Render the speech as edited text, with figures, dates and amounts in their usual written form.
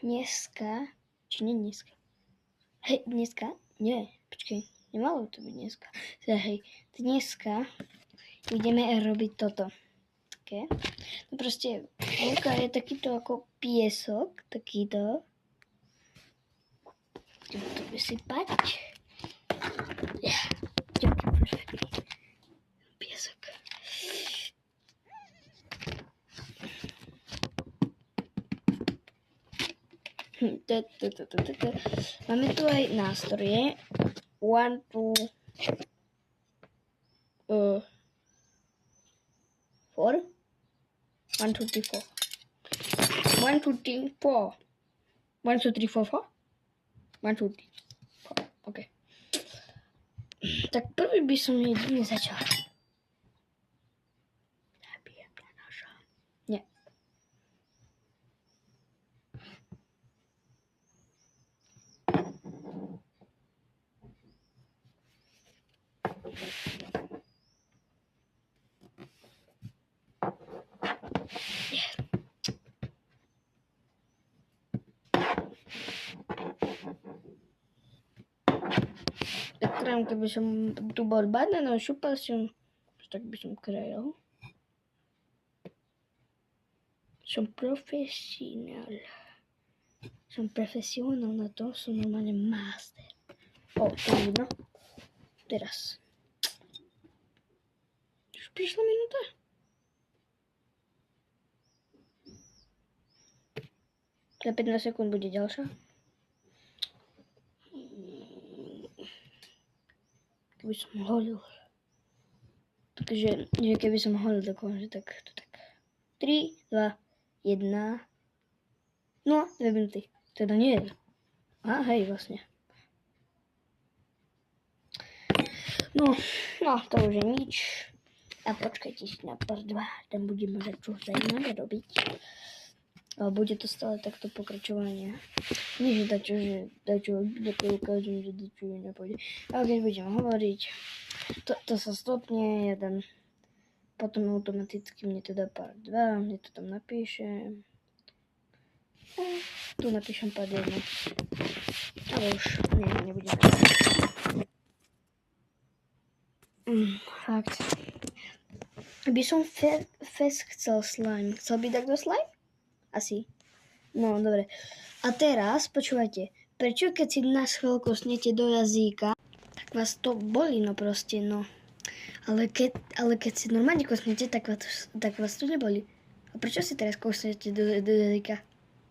dneska, či nie dneska? Hej, dneska? Nie, počkej, nemalo to byť dneska. Hej, dneska ideme robiť toto. Okay. No proste, vonka je takýto ako piesok, takýto. Idem to vysypať. Piesok. Máme tu aj nástroje. 1, 2, 4. 1, 2, 3, 4. 1, 2, 3, 4. 1, 2, 3, 4, 4. 1, 2, 3, 4. OK. Tak prvý by som jedine začal. Nabijem na noža. Nie. Tak keby som tu bol banánom, šupal som, tak by som krajal. Som profesionál. Som profesionál na to, som normálne master. O, to vidno. Teraz. Už prišla minúta? Za 15 sekúnd bude ďalšia. Keby som holil. Takže keby som holil dokonže, tak to tak. 3, 2, 1. No, 2 minúty. Teda nie. A hej, vlastne. No, to už je nič. A počkajte si na part 2. Tam budeme mať čo zaujímavé robiť. Ale bude to stále takto pokračovanie. Nie, že dačo dokážem, že dačo nepôjde. Ale keď budem hovoriť, to sa stopne jeden. Potom automaticky mne to dá part 2, mne to tam napíše. A tu napíšem part 1. Ale už nebudem. Fakt. By som fest chcel slime. Chcel by takto slime? Asi. No, dobre. A teraz, počúvajte. Prečo keď si nás chvíľku snete do jazyka, tak vás to bolí, no proste, no. Ale keď si normálne kosnete, tak vás to nebolí. A prečo si teraz kosnete do jazyka?